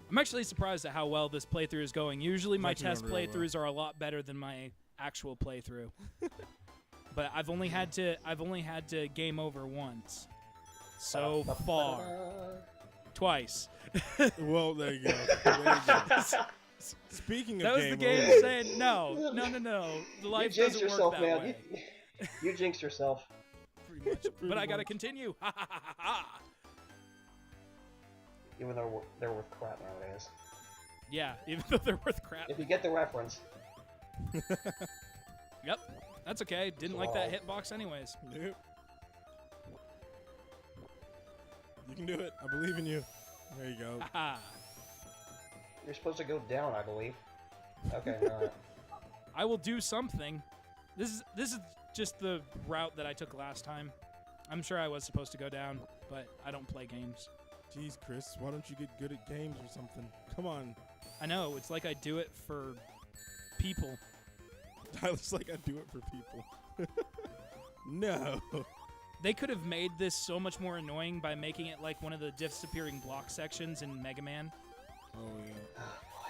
I'm actually surprised at how well this playthrough is going. Usually my test playthroughs are a lot better than my actual playthrough. But I've only had to game over once. So far. Twice. Well, there you go. Speaking of that was game the game over, saying no. The life you jinxed doesn't yourself, work man. that way. You jinxed yourself. Pretty much. But I gotta continue. Ha ha ha ha. Even though they're worth crap nowadays. Yeah, even though they're worth crap. If you get the reference. Yep, that's okay. Didn't like that hitbox anyways. Nope. You can do it. I believe in you. There you go. You're supposed to go down, I believe. Okay, no. I will do something. This is just the route that I took last time. I'm sure I was supposed to go down, but I don't play games. Jeez, Chris, why don't you get good at games or something? Come on. I know, it's like I do it for people. It's like I do it for people. No. They could have made this so much more annoying by making it like one of the disappearing block sections in Mega Man. Oh, yeah. Oh, boy.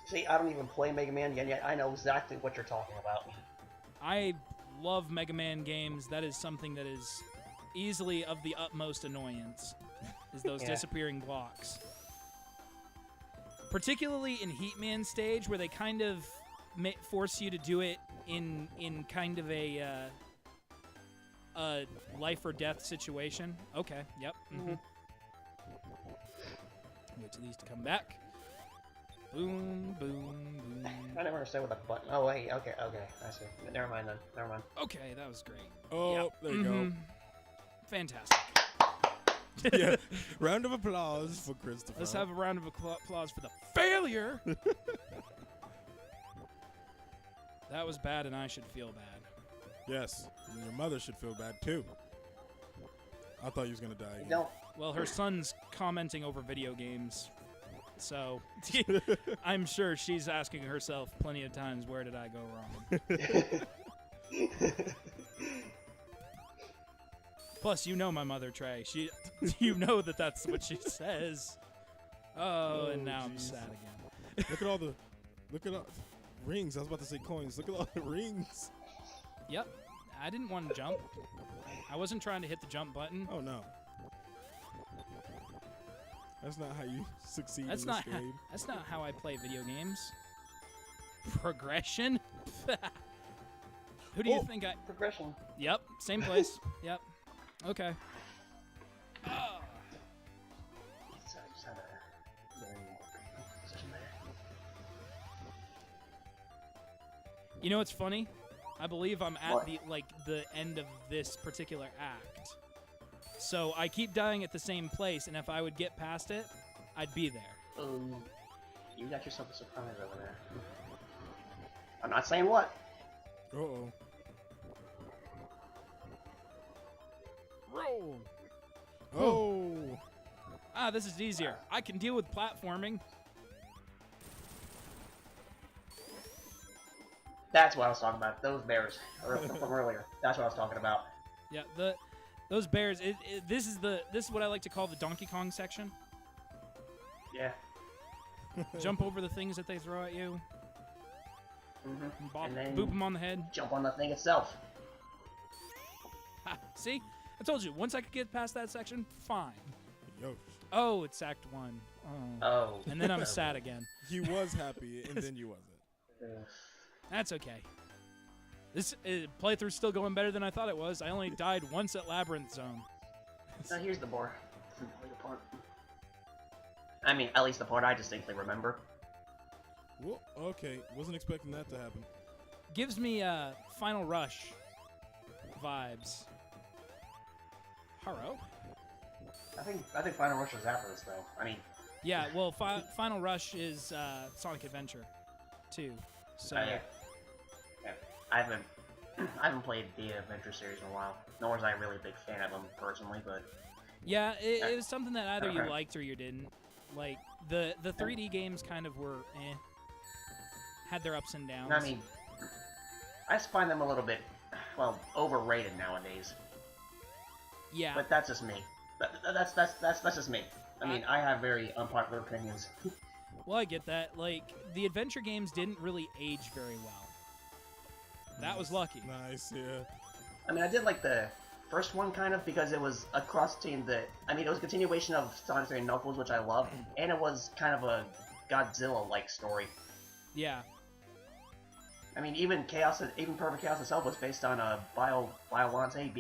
See, I don't even play Mega Man yet I know exactly what you're talking about. I love Mega Man games. That is something that is easily of the utmost annoyance, is those disappearing blocks. Particularly in Heatman stage, where they kind of force you to do it in kind of a life or death situation. Okay, yep. Mm-hmm. Wait till these to come back. Boom, boom, boom. I never understand what the button. Oh wait, okay, I see. Never mind then. Never mind. Okay, that was great. Oh, yep. there you go. Fantastic. Yeah. Round of applause for Christopher. Let's have a round of applause for the failure. That was bad, and I should feel bad. Yes, and your mother should feel bad too. I thought you was gonna die again. No. Well, her son's commenting over video games, so I'm sure she's asking herself plenty of times, where did I go wrong? Plus, you know my mother, Trey. You know that's what she says. Oh, and now I'm sad again. Look at all rings. I was about to say coins. Look at all the rings. Yep. I didn't want to jump. I wasn't trying to hit the jump button. Oh no. That's not how you succeed in this game. That's not how I play video games. Progression? Who do you think I... Progression. Yep, same place. Yep. Okay. Oh. Just have a position there. You know what's funny? I believe I'm at the end of this particular act. So I keep dying at the same place, and if I would get past it, I'd be there. You got yourself a surprise over there. I'm not saying what. Uh-oh. Roll! Oh! Ah, this is easier. I can deal with platforming. That's what I was talking about. Those bears from earlier. That's what I was talking about. Yeah, those bears. This is what I like to call the Donkey Kong section. Yeah. Jump over the things that they throw at you. Mm-hmm. And boop them on the head. Jump on the thing itself. Ha, see? I told you, once I could get past that section, fine. Yo. Oh, it's Act 1. Oh. And then I'm sad again. You was happy, and then you wasn't. That's okay. This playthrough's still going better than I thought it was. I only died once at Labyrinth Zone. Now here's the part. I mean, at least the part I distinctly remember. Well, okay. Wasn't expecting that to happen. Gives me Final Rush vibes. Haro? I think Final Rush was after this, though. I mean... Yeah, well, Final Rush is Sonic Adventure 2. So... yeah. I haven't played the Adventure series in a while, nor was I a really big fan of them personally, but... Yeah, it was something that either you liked or you didn't. Like, the 3D games kind of were had their ups and downs. I mean, I just find them a little bit, well, overrated nowadays. Yeah. But that's just me. That's just me. I mean, I have very unpopular opinions. Well, I get that. Like, the adventure games didn't really age very well. That was lucky. Nice, yeah. I mean, I did like the first one kind of because it was a cross team that, I mean, it was a continuation of Sonic 3 and Knuckles, which I loved, and it was kind of a Godzilla-like story. Yeah. I mean, even Perfect Chaos itself was based on a Biolante,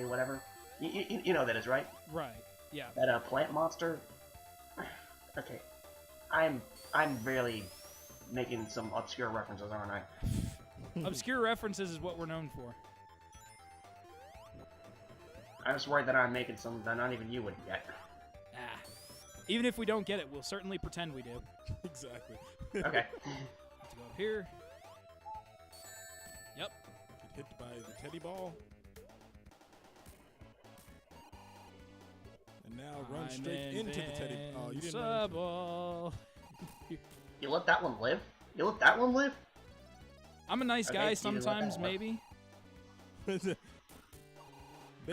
whatever. You know that is, right? Right. Yeah. That plant monster. Okay, I'm really making some obscure references, aren't I? Obscure references is what we're known for. I'm just worried that I'm making some that not even you would get. Ah. Even if we don't get it, we'll certainly pretend we do. Exactly. Okay. Have to go up here. Yep. Get hit by the teddy ball. And now run straight into the teddy. Oh, you didn't run into it. You let that one live? You let that one live? I'm a nice Okay, guy you let that sometimes, one live. maybe.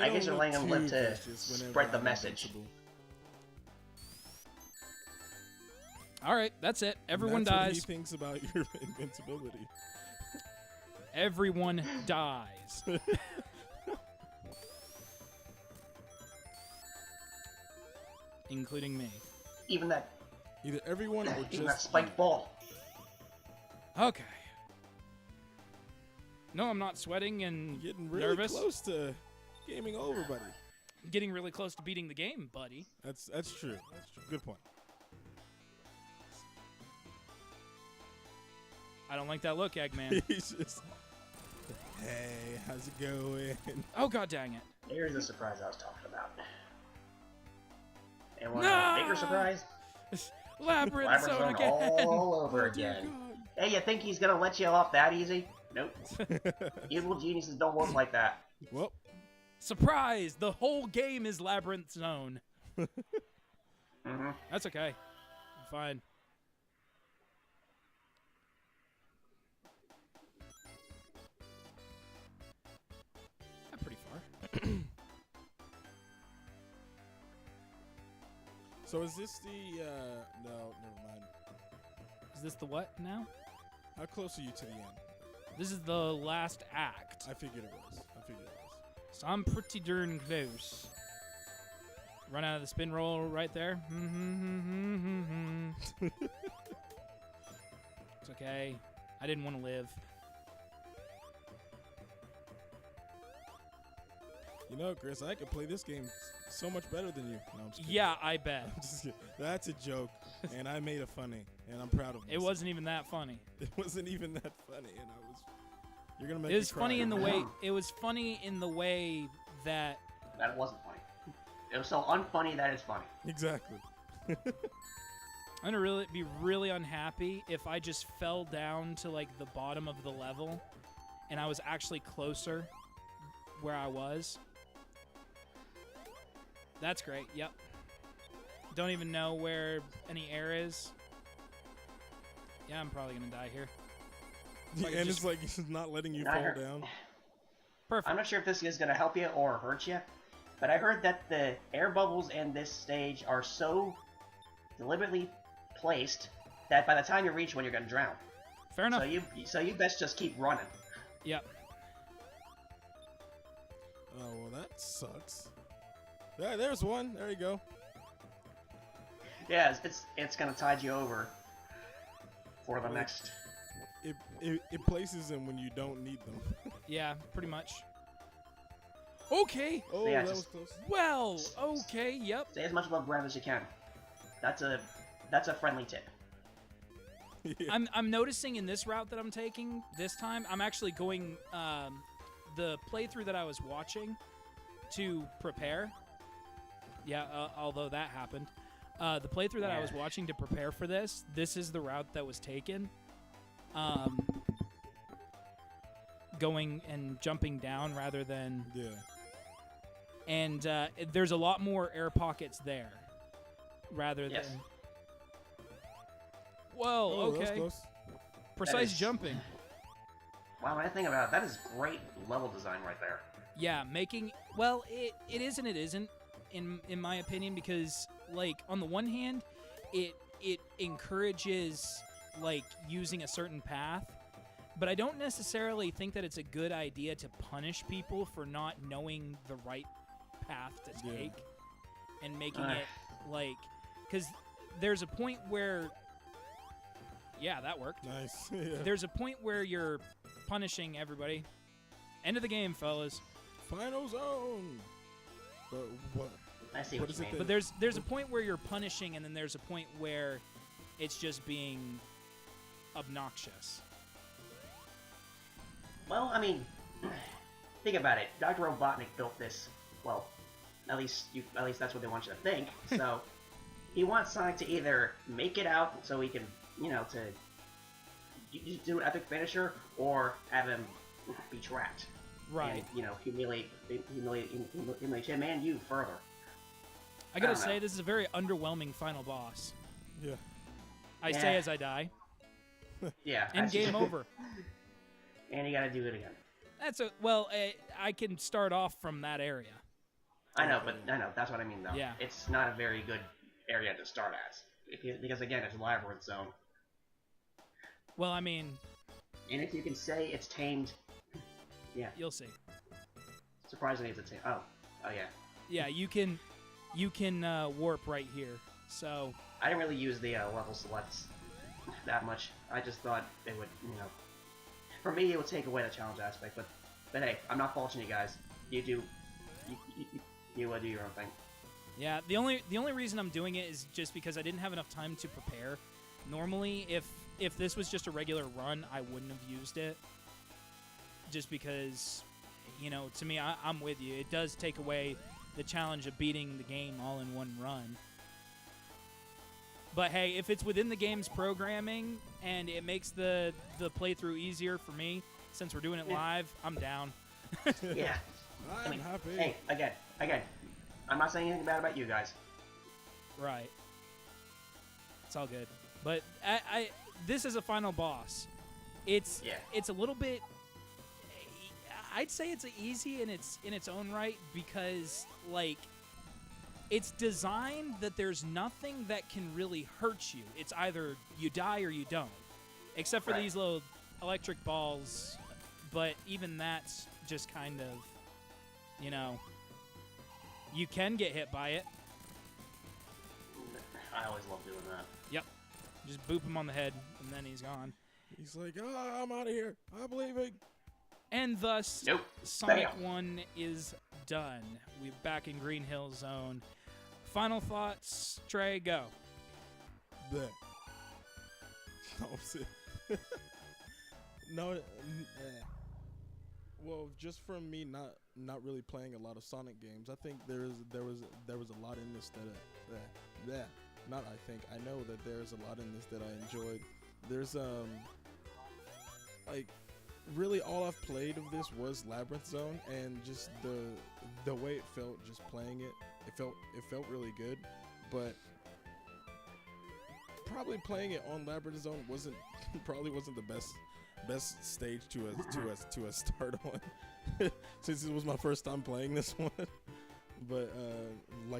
I guess you're letting them live to spread the message. All right, that's it. Everyone That's dies. what he thinks about your invincibility. Everyone dies. Including me. Even that Either everyone or even that just spiked ball. Okay. No, I'm not sweating and You're getting really nervous. close to gaming over, buddy. I'm getting really close to beating the game, buddy. That's true. That's true. Good point. I don't like that look, Eggman. He's just, hey, how's it going? Oh, god dang it. Here's the surprise I was talking about. And one No! bigger surprise? Labyrinth Labyrinth Zone Zone again. all over again. Hey, you think he's gonna let you off that easy? Nope. Evil geniuses don't work like that. Well, Surprise! The whole game is Labyrinth Zone. Mm-hmm. That's okay. I'm fine. Not pretty far. so is this the, no, never mind. Is this the what now? How close are you to the end? This is the last act. I figured it was. So I'm pretty darn close. Run out of the spin roll right there. It's okay. I didn't want to live. You know, Chris, I could play this game so much better than you. No, I'm just kidding. Yeah, I bet. I'm just kidding. That's a joke, and I made it funny, and I'm proud of myself. It wasn't even that funny. It wasn't even that funny, and I was. You're gonna make It was me cry. funny in the way. It was funny in the way that. That it wasn't funny. It was so unfunny that it's funny. Exactly. I'm gonna really be really unhappy if I just fell down to like the bottom of the level, and I was actually closer where I was. That's great. Yep. Don't even know where any air is. Yeah, I'm probably gonna die here. And it's like he's not letting you fall down. Perfect. I'm not sure if this is gonna help you or hurt you, but I heard that the air bubbles in this stage are so deliberately placed that by the time you reach one, you're gonna drown. Fair enough. So you best just keep running. Yep. Oh well, that sucks. There's one. There you go. Yeah, it's gonna tide you over for the next. It places them when you don't need them. Yeah, pretty much. Okay. Oh, Yeah, that was just- close. Well, okay. Yep. Stay as much above ground as you can. That's a friendly tip. Yeah. I'm noticing in this route that I'm taking this time, I'm actually going the playthrough that I was watching to prepare. Yeah, although that happened. The playthrough that I was watching to prepare for this is the route that was taken. Going and jumping down rather than... Yeah. And there's a lot more air pockets there rather Yes. than... Whoa, Oh, that was okay. close. Precise is- jumping. Wow, when I think about it, that is great level design right there. Yeah, making... Well, it is and it isn't, in my opinion, because like on the one hand, it encourages like using a certain path, but I don't necessarily think that it's a good idea to punish people for not knowing the right path to take and making it like, because there's a point where, yeah, that worked. Nice. Yeah. There's a point where you're punishing everybody. End of the game, fellas. Final zone. But what? I see What what is you it mean. But there's a point where you're punishing, and then there's a point where it's just being obnoxious. Well, I mean, think about it. Dr. Robotnik built this. Well, at least that's what they want you to think. So he wants Sonic to either make it out so he can, to do an epic finisher, or have him be trapped. Right. And, humiliate him and you further. I gotta don't know. say, this is a very underwhelming final boss. Yeah. I say as I die. Yeah. And that's- game over. And you gotta do it again. I can start off from that area. I know, that's what I mean, though. Yeah. It's not a very good area to start as. Because, again, it's a labyrinth zone. Well, I mean, And if you can say it's tamed, yeah. you'll see. Surprisingly, it's a tamed. Oh, yeah. Yeah, you can warp right here. So I didn't really use the level selects that much. I just thought it would, for me, it would take away the challenge aspect. But hey, I'm not faulting you guys. You do your own thing. yeah, the only reason I'm doing it is just because I didn't have enough time to prepare. Normally, if this was just a regular run, I wouldn't have used it. Just because, to me, I'm with you. It does take away the challenge of beating the game all in one run. But hey, if it's within the game's programming and it makes the playthrough easier for me, since we're doing it live, I'm down. Yeah. I'm happy. Hey, again, I'm not saying anything bad about you guys. Right. It's all good. But this is a final boss. It's a little bit. I'd say it's easy in its own right because it's designed that there's nothing that can really hurt you. It's either you die or you don't, except for these little electric balls. But even that's just kind of, you can get hit by it. I always love doing that. Yep. Just boop him on the head, and then he's gone. He's like, I'm out of here. I'm leaving. And thus, Nope. Sonic Bam. 1 is done. We're back in Green Hill Zone. Final thoughts, Trey, go. Bleh. No, I'm serious. No. Well, just from me not really playing a lot of Sonic games, I think there was a lot in this that I know that there's a lot in this that I enjoyed. There's really all I've played of this was Labyrinth Zone, and just the way it felt just playing it. It felt really good, but probably playing it on Labyrinth Zone wasn't the best stage to start on, since it was my first time playing this one. But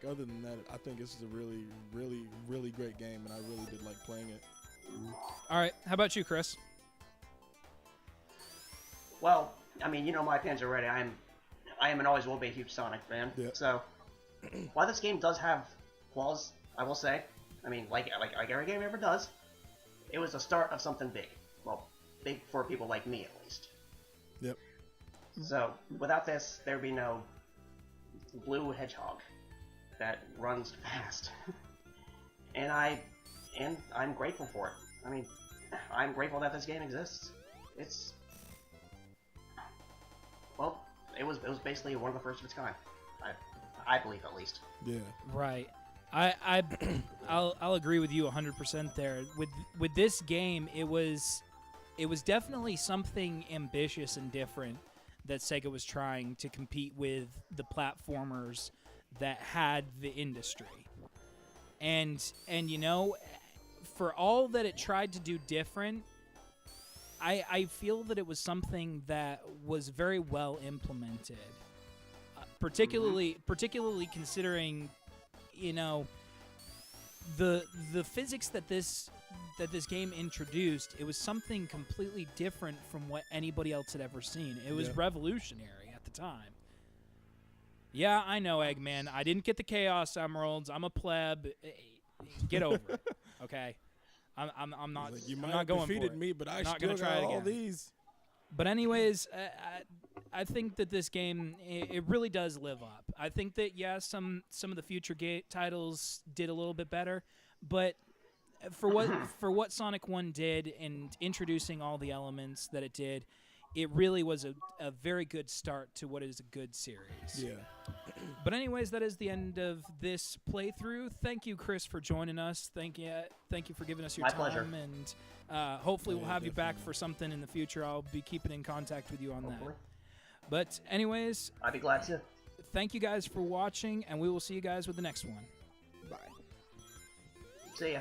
other than that, I think it's a really, really, really great game, and I really did like playing it. All right. How about you, Chris? Well, I mean, my opinions already. I am and always will be a huge Sonic fan. Yeah. So, while this game does have flaws, I will say, I mean, like every game ever does, it was the start of something big. Well, big for people like me, at least. Yep. So, without this, there'd be no blue Hedgehog that runs fast. and I'm grateful for it. I mean, I'm grateful that this game exists. It's... Well, it was basically one of the first of its kind. I believe, at least. Yeah. Right. I'll agree with you 100% there. With this game, it was definitely something ambitious and different that Sega was trying to compete with the platformers that had the industry. And for all that it tried to do different, I feel that it was something that was very well particularly considering, the physics that this game introduced, it was something completely different from what anybody else had ever seen. It was revolutionary at the time. Yeah, I know, Eggman. I didn't get the Chaos Emeralds. I'm a pleb. Get over it, okay? I'm not. Like, you I'm might not have going defeated for it. me, but I Not still gonna try got it all again. these. But anyways, I think that this game, it really does live up. I think that, some of the future titles did a little bit better, but for what Sonic 1 did and introducing all the elements that it did, it really was a very good start to what is a good series. Yeah. But anyways, that is the end of this playthrough. Thank you, Chris, for joining us. Thank you for giving us your My time. pleasure. And hopefully we'll have you back definitely. for something in the future. I'll be keeping in contact with you on Hopefully. that. But anyways, I'd be glad to. thank you guys for watching, and we will see you guys with the next one. Bye. See ya.